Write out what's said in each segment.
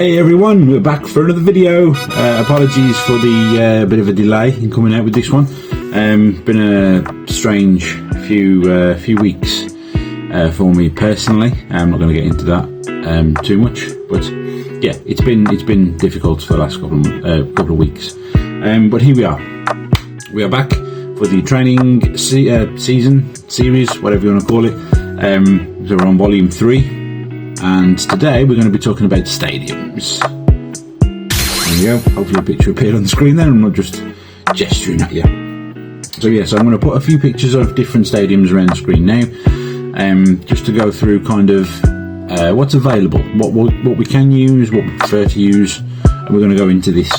Hey everyone, we're back for another video. Apologies for the bit of a delay in coming out with this one. Been a strange few weeks for me personally. I'm not going to get into that too much, but yeah, it's been difficult for the last couple of weeks. But here we are. We are back for the training series, whatever you want to call it. So we're on volume 3. And today we're going to be talking about stadiums. There you go, hopefully a picture appeared on the screen there, I'm not just gesturing at you. So yeah, so I'm going to put a few pictures of different stadiums around the screen now, just to go through kind of what's available, what we can use, what we prefer to use, and we're going to go into this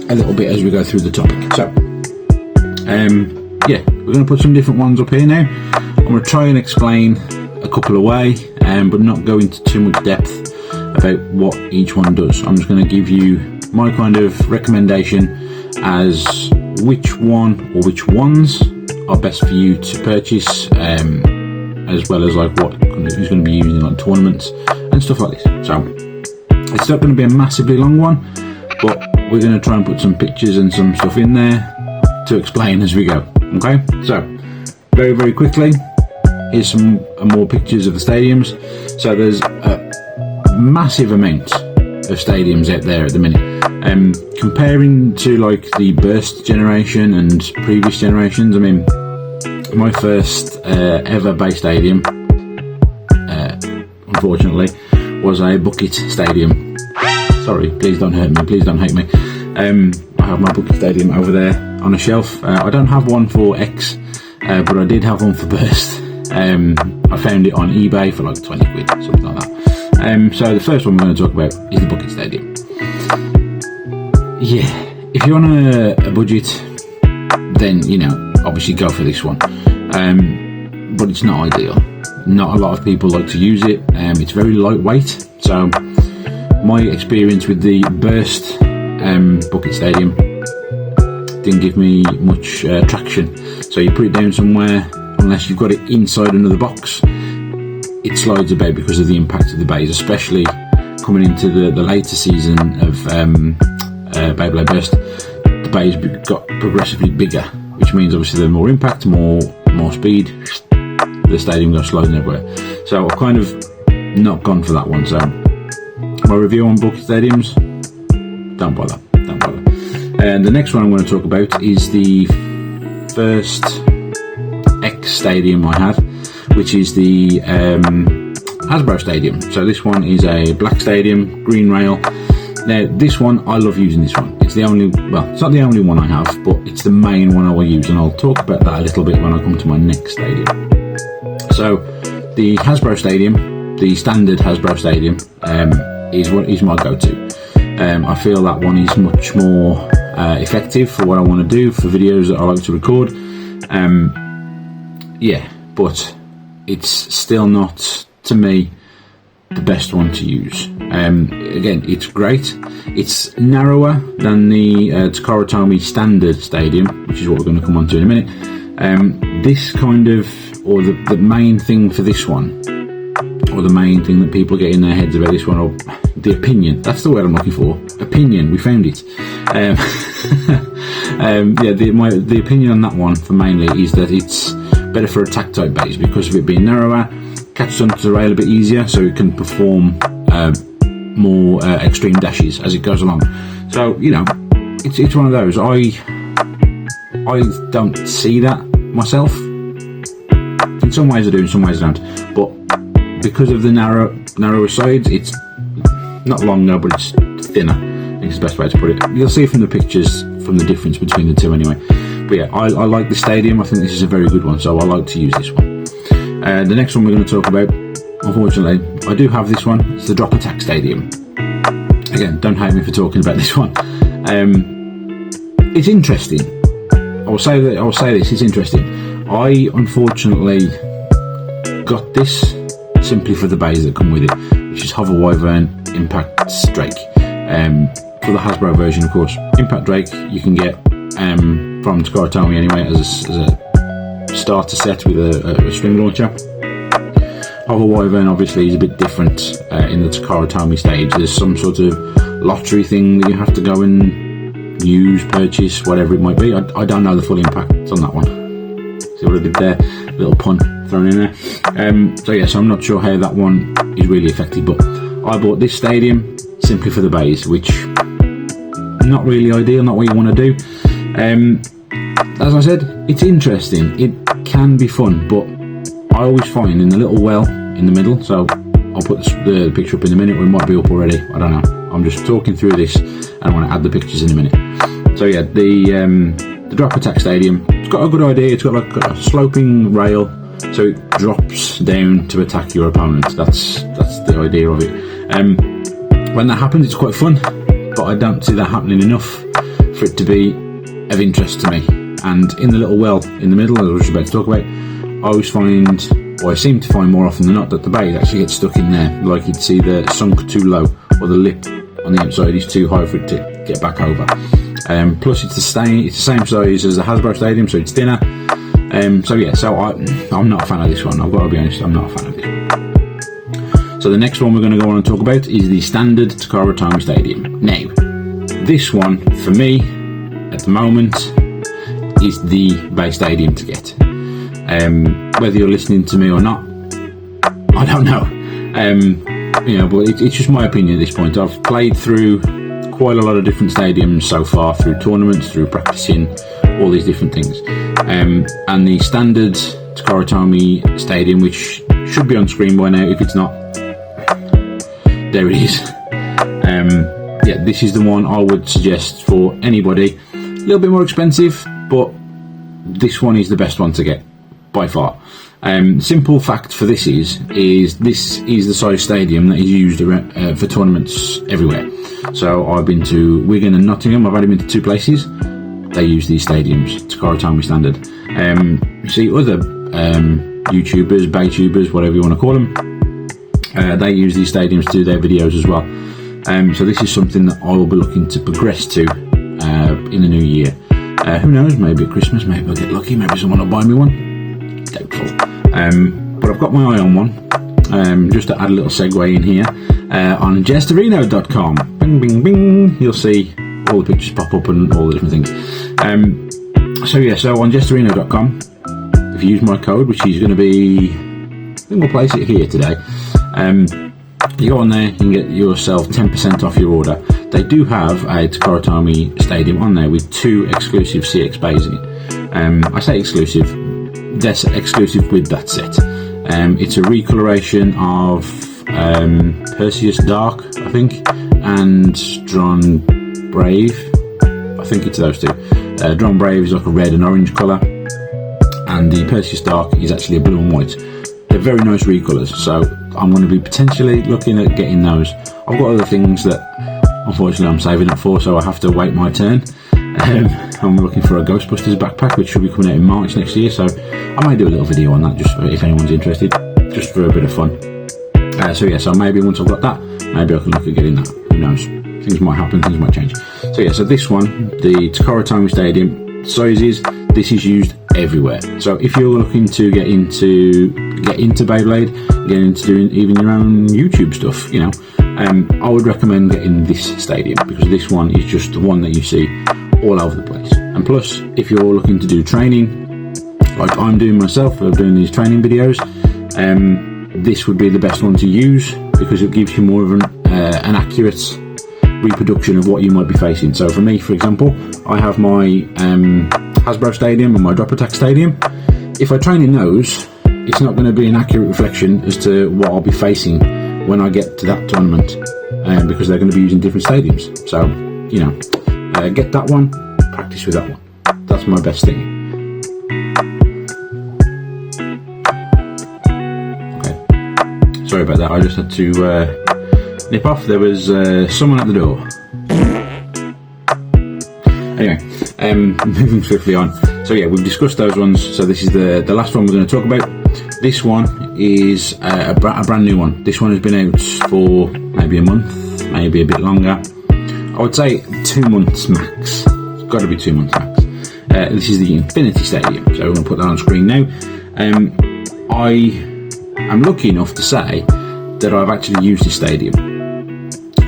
a little bit as we go through the topic. So yeah, we're going to put some different ones up here now. I'm going to try and explain a couple away, but not go into too much depth about what each one does. I'm just going to give you my kind of recommendation as which one or which ones are best for you to purchase, as well as like what who's going to be using like tournaments and stuff like this. So it's not going to be a massively long one, but we're going to try and put some pictures and some stuff in there to explain as we go. Okay, so very quickly, here's some more pictures of the stadiums. So there's a massive amount of stadiums out there at the minute. Comparing to like the burst generation and previous generations, I mean, my first ever base stadium, unfortunately, was a bucket stadium. Sorry, please don't hurt me, please don't hate me. I have my bucket stadium over there on a shelf. I don't have one for X, but I did have one for burst. I found it on eBay for like 20 quid, something like that. So the first one we're going to talk about is the bucket stadium. Yeah, if you're on a budget, then, you know, obviously go for this one. But it's not ideal. Not a lot of people like to use it. It's very lightweight. So my experience with the burst bucket stadium didn't give me much traction. So you put it down somewhere, unless you've got it inside another box, it slides about because of the impact of the bays, especially coming into the later season of Beyblade Burst. The bays got progressively bigger, which means obviously there's more impact, more speed, the stadium goes sliding everywhere. So I've kind of not gone for that one. So my review on bucket stadiums, don't bother. And the next one I'm going to talk about is the first X stadium I had, which is the Hasbro stadium. So this one is a black stadium, green rail. Now this one, I love using this one. It's the only, well, it's not the only one I have, but it's the main one I will use, and I'll talk about that a little bit when I come to my next stadium. So the Hasbro stadium, the standard Hasbro stadium, is my go-to. I feel that one is much more effective for what I want to do, for videos that I like to record. Yeah, but it's still not, to me, the best one to use. Again, it's great. It's narrower than the Takara standard stadium, which is what we're going to come on to in a minute. This kind of, or the main thing for this one, or the main thing that people get in their heads about this one, or the opinion, that's the word I'm looking for, opinion, we found it. Yeah, the opinion on that one for mainly is that it's better for attack type base because of it being narrower, catches onto the rail a bit easier, so it can perform more extreme dashes as it goes along. So, you know, it's one of those. I don't see that myself. In some ways I do, in some ways I don't. But because of the narrower sides, it's not longer, but it's thinner. I think it's the best way to put it. You'll see from the pictures from the difference between the two anyway. But yeah, I like the stadium. I think this is a very good one, so I like to use this one. The next one we're going to talk about, unfortunately, I do have this one. It's the Drop Attack Stadium. Again, don't hate me for talking about this one. It's interesting. I will say this, it's interesting. I unfortunately got this simply for the bays that come with it, which is Hover Wyvern, Impact Drake. For the Hasbro version, of course, Impact Drake you can get from Takara anyway as a starter set with a string launcher. Hover Wyvern obviously is a bit different in the Takara Tomy stage. There's some sort of lottery thing that you have to go and use, purchase, whatever it might be. I don't know the full impact on that one. See what I did there? Little pun thrown in there. So I'm not sure how that one is really effective, but I bought this stadium simply for the bays, which not really ideal, not what you want to do. As I said, it's interesting, it can be fun, but I always find in the little well in the middle, so I'll put the picture up in a minute, or it might be up already, I don't know. I'm just talking through this and I want to add the pictures in a minute. So yeah, the drop attack stadium, it's got a good idea. It's got like a sloping rail, so it drops down to attack your opponent. That's the idea of it. When that happens, it's quite fun, but I don't see that happening enough for it to be of interest to me. And in the little well in the middle, as I was about to talk about, I always find, or I seem to find more often than not, that the bait actually gets stuck in there. Like it's either sunk too low, or the lip on the outside is too high for it to get back over. Plus it's the same size as the Hasbro Stadium, so it's thinner. So I'm not a fan of this one. I've got to be honest, I'm not a fan of this one. So the next one we're going to go on and talk about is the standard Takara Tomy Stadium. Now, this one for me at the moment is the base stadium to get. Whether you're listening to me or not, I don't know. But it's just my opinion at this point. I've played through quite a lot of different stadiums so far, through tournaments, through practicing, all these different things. And the standard Takara Tomy Stadium, which should be on screen by now, if it's not, there it is. This is the one I would suggest for anybody. A little bit more expensive, but this one is the best one to get by far. Simple fact for this is this is the size stadium that is used for tournaments everywhere. So I've been to Wigan and Nottingham. I've only been to two places. They use these stadiums, Takara Tomy standard. You see other YouTubers, Baytubers, whatever you want to call them, they use these stadiums to do their videos as well. So this is something that I will be looking to progress to in the new year. Who knows, maybe at Christmas, maybe I'll get lucky, maybe someone will buy me one. Doubtful. But I've got my eye on one. Just to add a little segue in here, on Gestorino.com, bing bing bing, you'll see all the pictures pop up and all the different things. So on Gestorino.com, if you use my code, which is going to be, I think we'll place it here today, you go on there, you can get yourself 10% off your order. They do have a Takara Tomy Stadium on there with 2 exclusive CX bays in it. I say exclusive, they're exclusive with that set. It's a recoloration of Perseus Dark, I think, and Drawn Brave. I think it's those two. Drawn Brave is like a red and orange colour, and the Perseus Dark is actually a blue and white. They're very nice recolours, so I'm going to be potentially looking at getting those. I've got other things that unfortunately I'm saving up for, so I have to wait my turn. I'm looking for a Ghostbusters backpack, which should be coming out in March next year, so I might do a little video on that, just for, if anyone's interested, just for a bit of fun. So maybe once I've got that, maybe I can look at getting that. Who knows? Things might happen, things might change. So this one, the Takara Tomy Stadium sizes, this is used everywhere. So if you're looking to get into Beyblade, get into doing even your own YouTube stuff, I would recommend getting this stadium, because this one is just the one that you see all over the place. And plus, if you're looking to do training, like I'm doing myself, I'm doing these training videos, this would be the best one to use, because it gives you more of an accurate reproduction of what you might be facing. So for me, for example, I have my Hasbro Stadium and my Drop Attack Stadium. If I train in those, it's not going to be an accurate reflection as to what I'll be facing when I get to that tournament, because they're going to be using different stadiums. So, get that one, practice with that one. That's my best thing. Okay, sorry about that, I just had to nip off. There was someone at the door. Anyway, moving swiftly on. So yeah, we've discussed those ones. So this is the last one we're going to talk about. This one is a brand new one. This one has been out for maybe a month, maybe a bit longer. I would say 2 months max. It's got to be 2 months max. This is the Infinity Stadium. So we're going to put that on screen now. I am lucky enough to say that I've actually used this stadium.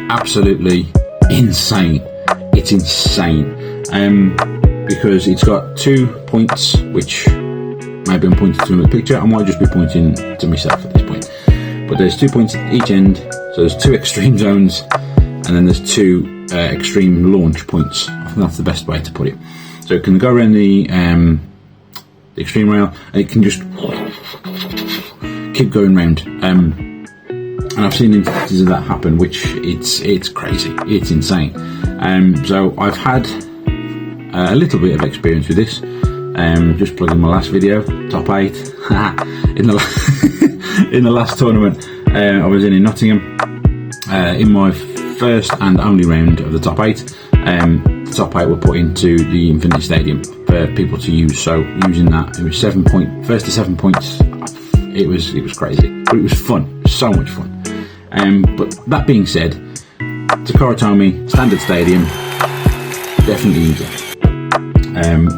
Absolutely insane. It's insane. Because it's got 2 points, which maybe I'm pointing to in the picture. I might just be pointing to myself at this point. But there's 2 points at each end. So there's 2 extreme zones, and then there's 2 extreme launch points. I think that's the best way to put it. So it can go around the extreme rail, and it can just keep going round. And I've seen instances of that happen, which it's crazy. It's insane. So I've had a little bit of experience with this. Just plugging my last video, top 8 in the last tournament. I was in Nottingham in my first and only round of the top 8. The top 8 were put into the Infinity Stadium for people to use. So using that, it was first to 7 points. It was crazy, but it was fun, so much fun. But that being said, Takara Tomy standard stadium, definitely use it.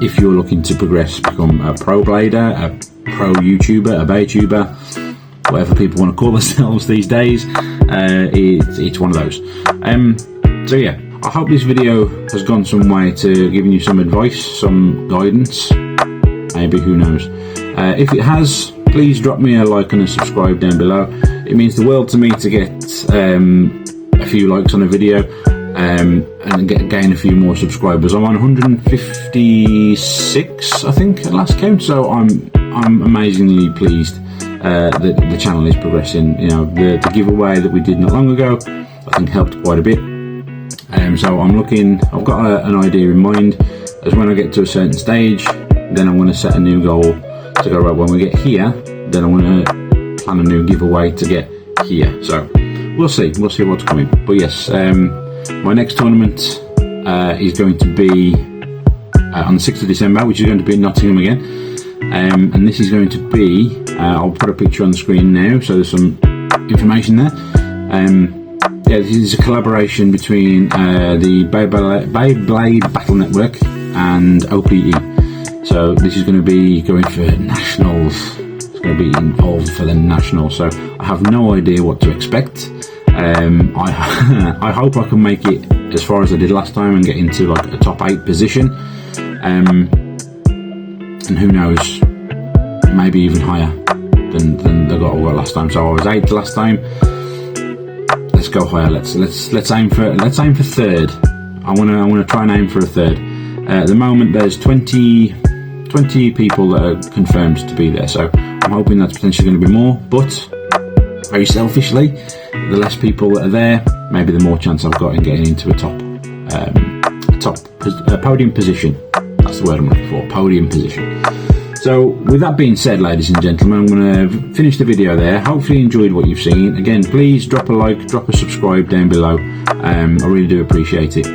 If you're looking to progress, become a pro blader, a pro YouTuber, a Baytuber, whatever people want to call themselves these days, it's one of those. So yeah, I hope this video has gone some way to giving you some advice, some guidance, maybe, who knows. If it has, please drop me a like and a subscribe down below. It means the world to me to get a few likes on a video, and gain a few more subscribers. I'm on 156, I think, at last count. So I'm amazingly pleased that the channel is progressing. You know, the giveaway that we did not long ago, I think, helped quite a bit. So I've got an idea in mind, as when I get to a certain stage, then I'm going to set a new goal to go, right, when we get here, then I'm going to plan a new giveaway to get here. So we'll see what's coming. But yes, my next tournament is going to be on the 6th of December, which is going to be in Nottingham again. And this is going to be, I'll put a picture on the screen now, so there's some information there. Yeah, this is a collaboration between the Beyblade Battle Network and OPE. So this is going to be going for nationals. It's going to be involved for the nationals. So I have no idea what to expect. I hope I can make it as far as I did last time and get into like a top 8 position. And who knows, maybe even higher than the goal I got last time. So I was 8th last time. Let's go higher. Let's aim for 3rd. I want to try and aim for a 3rd. At the moment, there's 20 people that are confirmed to be there. So I'm hoping that's potentially going to be more. But very selfishly, the less people that are there, maybe the more chance I've got in getting into a top podium position. That's the word I'm looking for, podium position. So with that being said, ladies and gentlemen, I'm going to finish the video there. Hopefully you enjoyed what you've seen. Again, please drop a like, drop a subscribe down below. I really do appreciate it.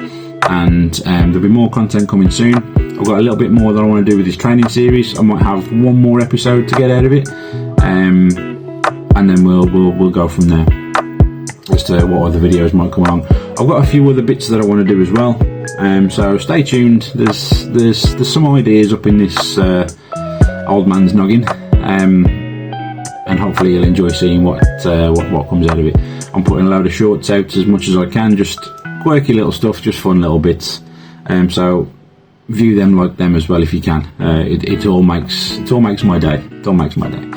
And there'll be more content coming soon. I've got a little bit more that I want to do with this training series. I might have one more episode to get out of it. And then we'll go from there as to what other videos might come along. I've got a few other bits that I want to do as well. So stay tuned. There's some ideas up in this old man's noggin, and hopefully you'll enjoy seeing what comes out of it. I'm putting a load of shorts out as much as I can, just quirky little stuff, just fun little bits. So view them like them as well if you can. It all makes my day. It all makes my day.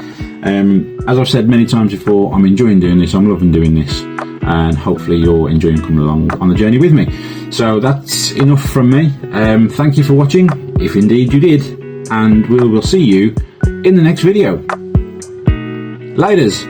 As I've said many times before, I'm enjoying doing this. I'm loving doing this, and hopefully you're enjoying coming along on the journey with me. So that's enough from me. Thank you for watching, if indeed you did, and we will see you in the next video. Laters.